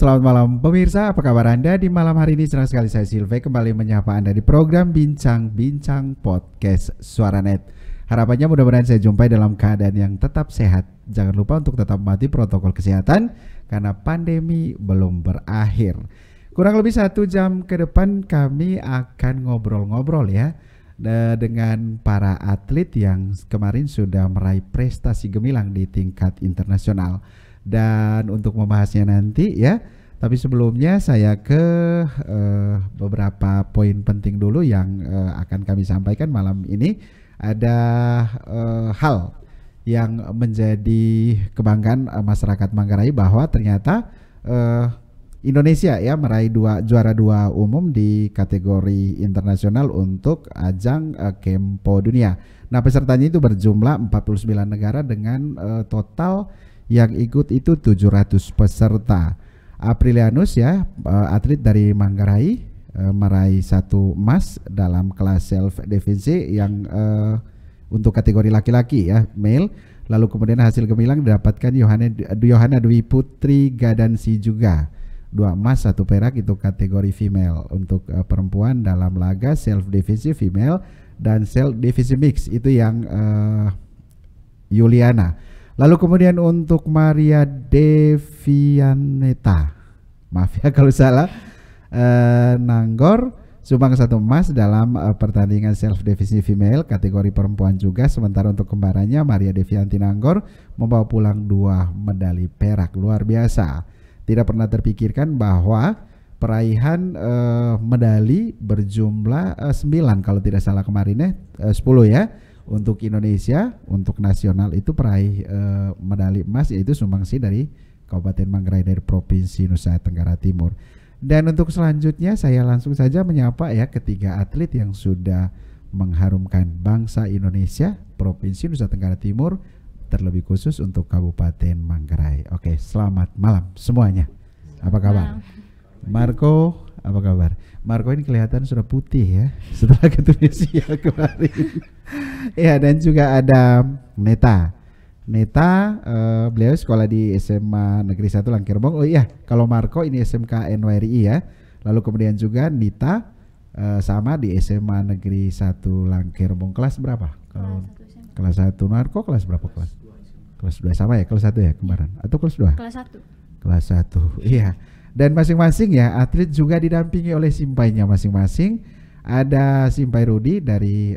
Selamat malam pemirsa, apa kabar Anda di malam hari ini? Senang sekali saya Silve kembali menyapa Anda di program Bincang-Bincang Podcast Suaranet. Harapannya mudah-mudahan saya jumpai dalam keadaan yang tetap sehat. Jangan lupa untuk tetap mematuhi protokol kesehatan karena pandemi belum berakhir. Kurang lebih 1 jam ke depan kami akan ngobrol-ngobrol ya dengan para atlet yang kemarin sudah meraih prestasi gemilang di tingkat internasional. Dan untuk membahasnya nanti ya, tapi sebelumnya saya ke beberapa poin penting dulu yang akan kami sampaikan malam ini. Ada hal yang menjadi kebanggaan masyarakat Manggarai bahwa ternyata Indonesia ya meraih juara 2 umum di kategori internasional untuk ajang Kempo Dunia. Nah, pesertanya itu berjumlah 49 negara dengan total yang ikut itu 700 peserta. Aprilianus ya, atlet dari Manggarai meraih 1 emas dalam kelas self defense yang untuk kategori laki-laki ya, male. Lalu kemudian hasil gemilang didapatkan Yohana Dwi Putri Gadansi juga 2 emas 1 perak itu kategori female. Untuk perempuan dalam laga self defense female dan self defense mix itu yang Yuliana. Lalu kemudian untuk Maria Devianeta, maaf ya kalau salah, Nanggor sumbang 1 emas dalam pertandingan self defense female kategori perempuan juga. Sementara untuk kembarannya Maria Devianti Nanggor membawa pulang 2 medali perak. Luar biasa. Tidak pernah terpikirkan bahwa peraihan medali berjumlah 9 kalau tidak salah kemarinnya 10 ya. Untuk Indonesia, untuk nasional itu peraih medali emas yaitu sumbangsi dari Kabupaten Manggarai dari Provinsi Nusa Tenggara Timur. Dan untuk selanjutnya saya langsung saja menyapa ya ketiga atlet yang sudah mengharumkan bangsa Indonesia, Provinsi Nusa Tenggara Timur, terlebih khusus untuk Kabupaten Manggarai. Oke, selamat malam semuanya. Apa kabar? Marco, apa kabar? Marco ini kelihatan sudah putih ya setelah ke Tunisia kemarin. Ya, dan juga ada Neta. Beliau sekolah di SMA Negeri 1 Langkirbong. Oh iya, kalau Marco ini SMK NWRI ya. Lalu kemudian juga Nita sama di SMA Negeri 1 Langkirbong. Kelas berapa? Kelas 1. Marco kelas berapa kelas? Kelas 2 sama ya, kelas 1 ya kemarin atau kelas 2? Kelas 1. Kelas 1. Iya. Dan masing-masing ya atlet juga didampingi oleh simpainya masing-masing. Ada Simpai Rudi dari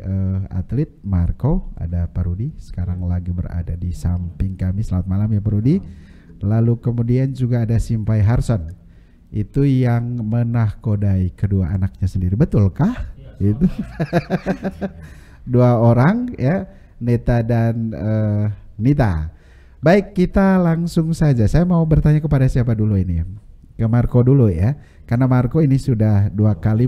atlet Marco, ada Pak Rudi sekarang lagi berada di samping kami. Selamat malam ya Pak Rudi. Lalu kemudian juga ada Simpai Harson, itu yang menahkodai kedua anaknya sendiri, betulkah? Itu 2 orang ya, Neta dan Nita. Baik, kita langsung saja. Saya mau bertanya kepada siapa dulu ini? Ke Marco dulu ya, karena Marco ini sudah 2 kali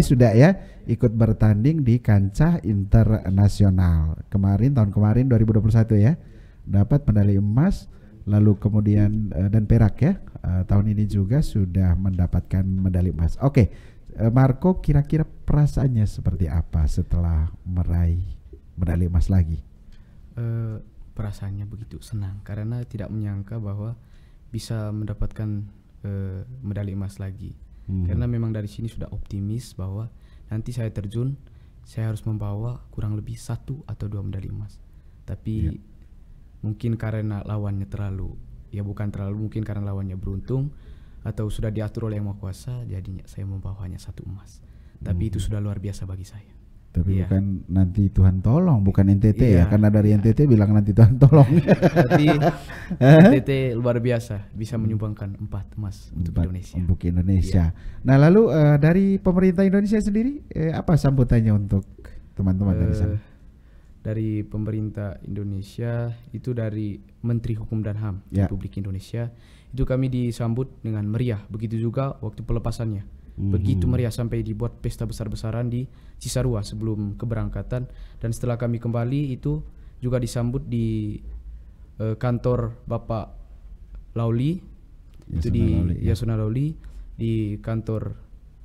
sudah ya ikut bertanding di kancah internasional. Tahun kemarin 2021 ya dapat medali emas, lalu kemudian dan perak ya. Tahun ini juga sudah mendapatkan medali emas. Oke, Marco, kira-kira perasaannya seperti apa setelah meraih medali emas lagi? Perasaannya begitu senang karena tidak menyangka bahwa bisa mendapatkan medali emas lagi. Karena memang dari sini sudah optimis bahwa nanti saya terjun, saya harus membawa kurang lebih 1 atau 2 medali emas. Tapi mungkin karena lawannya mungkin karena lawannya beruntung atau sudah diatur oleh Yang Maha Kuasa, jadinya saya membawa hanya 1 emas. Tapi itu sudah luar biasa bagi saya. Tapi bukan nanti Tuhan tolong, bukan NTT ya, karena dari NTT bilang nanti Tuhan tolong. Berarti NTT luar biasa bisa menyumbangkan 4 emas untuk Indonesia. Untuk Indonesia. Nah, lalu dari pemerintah Indonesia sendiri apa sambutannya untuk teman-teman dari sana? Dari pemerintah Indonesia itu dari Menteri Hukum dan HAM Republik Indonesia, itu kami disambut dengan meriah. Begitu juga waktu pelepasannya. Begitu meriah sampai dibuat pesta besar-besaran di Cisarua sebelum keberangkatan. Dan setelah kami kembali itu juga disambut di kantor Bapak Lauli, itu di Yasona Lauli, di kantor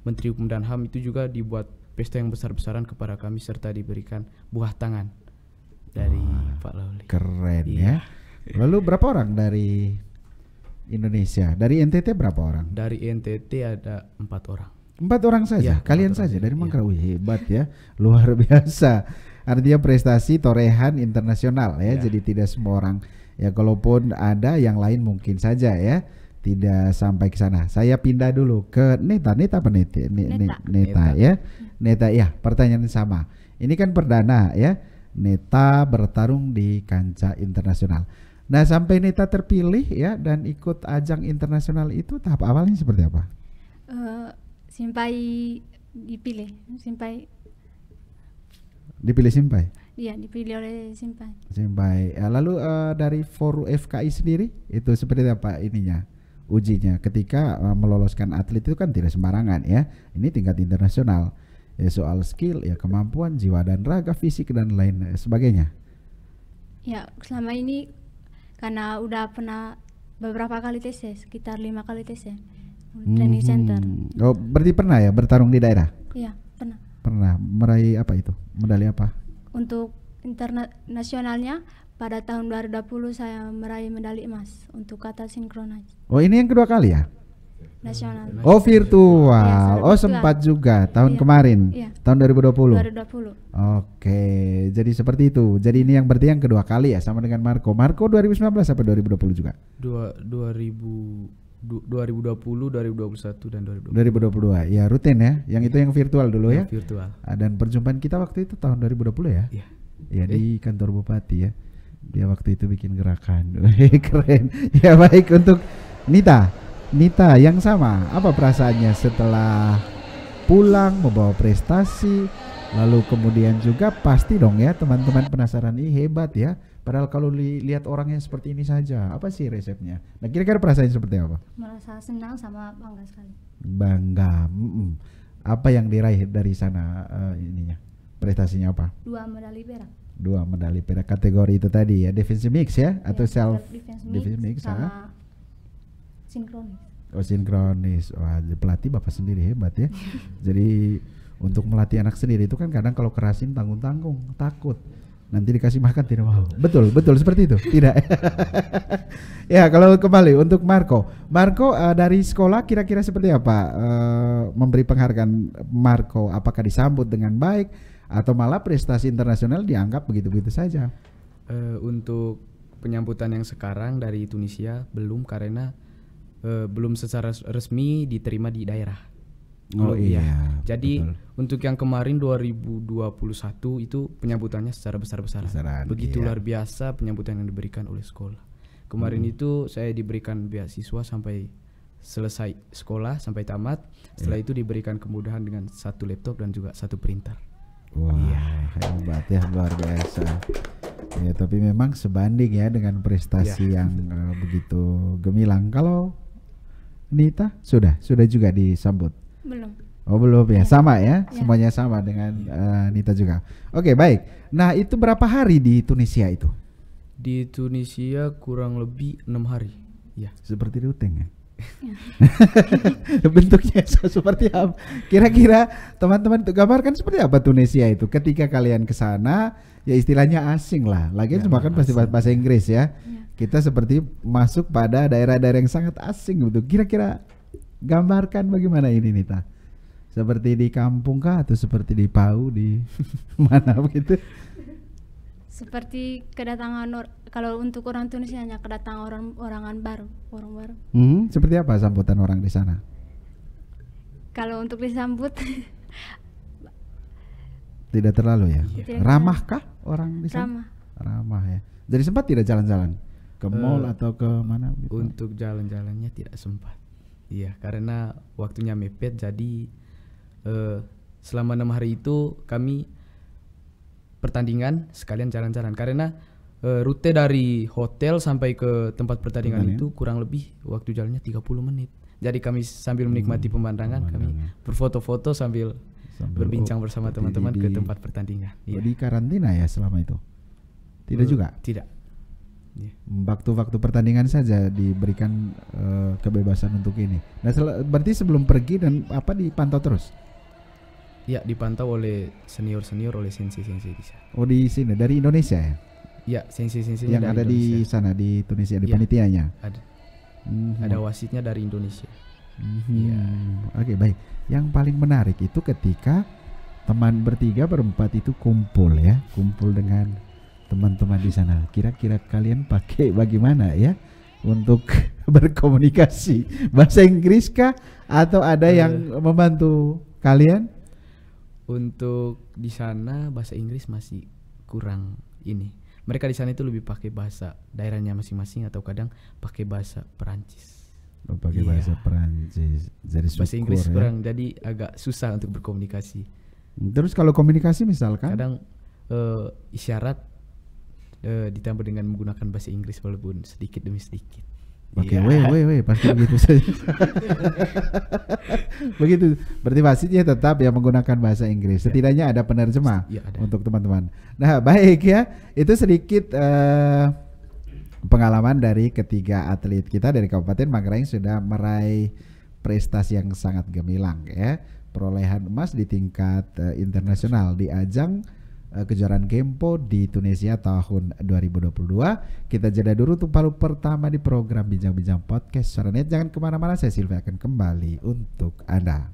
Menteri Hukum dan HAM itu juga dibuat pesta yang besar-besaran kepada kami serta diberikan buah tangan dari Pak Lauli. Keren ya. Lalu berapa orang dari Indonesia. Dari NTT berapa orang? Dari NTT ada 4 orang. 4 orang saja. Ya, Kalian 4 orang saja dari saja, Manggarai. Wih, hebat ya, luar biasa. Artinya prestasi torehan internasional ya. Ya. Jadi tidak semua orang ya, kalaupun ada yang lain mungkin saja ya tidak sampai ke sana. Saya pindah dulu ke Neta apa Neta? Neta ya. Neta ya, pertanyaan sama. Ini kan perdana ya. Neta bertarung di kancah internasional. Nah, sampai Neta terpilih ya dan ikut ajang internasional itu tahap awalnya seperti apa? Sampai dipilih, Dipilih Simpai. iya dipilih oleh Simpai. Simpai. Ya, lalu dari Forum FKI sendiri itu seperti apa ininya? Ujinya ketika meloloskan atlet itu kan tidak sembarangan ya. Ini tingkat internasional. Ya, soal skill, ya kemampuan jiwa dan raga, fisik dan lain sebagainya. Ya, selama ini karena udah pernah beberapa kali tes, sekitar 5 kali tes training center. Oh, berarti pernah ya bertarung di daerah? Iya, pernah. Pernah meraih apa itu? Medali apa? Untuk internasionalnya pada tahun 2020 saya meraih medali emas untuk kata sinkronis Oh, ini yang kedua kali ya? nasional. Oh, virtual. Iya, Oh, virtual. sempat juga tahun Iya. kemarin. Iya. Tahun 2020. 2020. Oke, jadi seperti itu. Jadi ini yang berarti yang kedua kali ya, sama dengan Marco. Marco 2019 apa 2020 juga? 2020, 2021 dan 2022. 2022. Ya, rutin ya. Yang itu yang virtual dulu ya. Virtual. Dan perjumpaan kita waktu itu tahun 2020 ya. Iya. Ya, di kantor bupati ya. Dia waktu itu bikin gerakan. Keren. Ya, baik untuk Nita. Nita yang sama, apa perasaannya setelah pulang membawa prestasi, lalu kemudian juga pasti dong ya teman-teman penasaran, ih hebat ya, padahal kalau lihat orangnya seperti ini saja, apa sih resepnya? Nah, kira-kira perasaannya seperti apa? Merasa senang sama bangga sekali. Bangga. Apa yang diraih dari sana ininya? Prestasinya apa? 2 medali perak. 2 medali perak kategori itu tadi ya, defensive mix ya, atau Ya, self defense mix sama ah? sinkronis. Oh, sinkronis. Wah, pelatih Bapak sendiri hebat ya. Jadi untuk melatih anak sendiri itu kan kadang kalau kerasin tanggung-tanggung, takut nanti dikasih makan tidak mau. Betul seperti itu. Tidak. Ya, kalau kembali untuk Marco dari sekolah kira-kira seperti apa memberi penghargaan Marco? Apakah disambut dengan baik atau malah prestasi internasional dianggap begitu-begitu saja? Untuk penyambutan yang sekarang dari Tunisia belum, karena belum secara resmi diterima di daerah. Oh iya. Jadi betul. untuk yang kemarin 2021 itu penyambutannya secara besar-besaran. Begitu iya. luar biasa penyambutan yang diberikan oleh sekolah. Kemarin itu saya diberikan beasiswa sampai selesai sekolah, sampai tamat. Setelah itu diberikan kemudahan dengan 1 laptop dan juga 1 printer. Wah, hebat ya, luar biasa. Ya, tapi memang sebanding ya dengan prestasi yang begitu gemilang. Kalau Nita sudah juga disambut? Belum. Oh, belum ya, sama ya, Ya. semuanya sama dengan Nita juga. Oke, baik. Nah, itu berapa hari di Tunisia itu? Di Tunisia kurang lebih 6 hari. Ya. Seperti ruteng ya. Bentuknya seperti apa? Kira-kira teman-teman gambarkan seperti apa Tunisia itu ketika kalian ke sana? Ya istilahnya asing lah. Lagian semua kan pasti bahasa Inggris ya. Kita seperti masuk pada daerah-daerah yang sangat asing gitu. Kira-kira gambarkan bagaimana ini Nita? Seperti di kampung kah atau seperti di Pau di mana begitu? Seperti kedatangan kalau untuk orang Tunisia hanya kedatangan orang baru. Seperti apa sambutan orang di sana? Kalau untuk disambut Tidak terlalu ya. Tidak Ramahkah orang di sana? ramah. Ramah ya. Jadi sempat tidak jalan-jalan ke mall atau ke mana gitu? Untuk jalan-jalannya tidak sempat. Iya, karena waktunya mepet, jadi selama 6 hari itu kami pertandingan sekalian jalan-jalan, karena rute dari hotel sampai ke tempat pertandingan itu kurang lebih waktu jalannya 30 menit. Jadi kami sambil menikmati pemandangan, kami berfoto-foto sambil berbincang bersama teman-teman ke tempat pertandingan. Di karantina ya selama itu? Tidak juga? Tidak. Waktu-waktu pertandingan saja diberikan kebebasan untuk ini. Nah, berarti sebelum pergi dan apa dipantau terus? Ya, dipantau oleh senior-senior, oleh sensei-sensei di sana. Oh, di sini dari Indonesia ya? Ya, sensei-sensei yang ada Indonesia. di sana di Tunisia di Ya, panitianya. ada. Ada wasitnya dari Indonesia. Oke, baik. Yang paling menarik itu ketika teman bertiga berempat itu kumpul dengan teman-teman di sana. Kira-kira kalian pakai bagaimana ya untuk berkomunikasi? Bahasa Inggris kah atau ada yang membantu kalian? Untuk di sana bahasa Inggris masih kurang ini. Mereka di sana itu lebih pakai bahasa daerahnya masing-masing atau kadang pakai bahasa Perancis. Pakai bahasa Perancis. Jadi bahasa Inggris kurang, jadi agak susah untuk berkomunikasi. Terus kalau komunikasi misalkan kadang isyarat ditambah dengan menggunakan bahasa Inggris walaupun sedikit demi sedikit. Oke, weh pasti begitu saja. Begitu. Berarti wasitnya tetap ya menggunakan bahasa Inggris. Setidaknya ada penerjemah untuk teman-teman. Nah, baik ya. Itu sedikit pengalaman dari ketiga atlet kita dari Kabupaten Manggarai sudah meraih prestasi yang sangat gemilang ya. Perolehan emas di tingkat internasional di ajang kejuaraan Gempo di Tunisia tahun 2022. Kita jeda dulu untuk palu pertama di program Bincang-Bincang Podcast Suara Net. Jangan kemana-mana, saya Silvi akan kembali untuk Anda.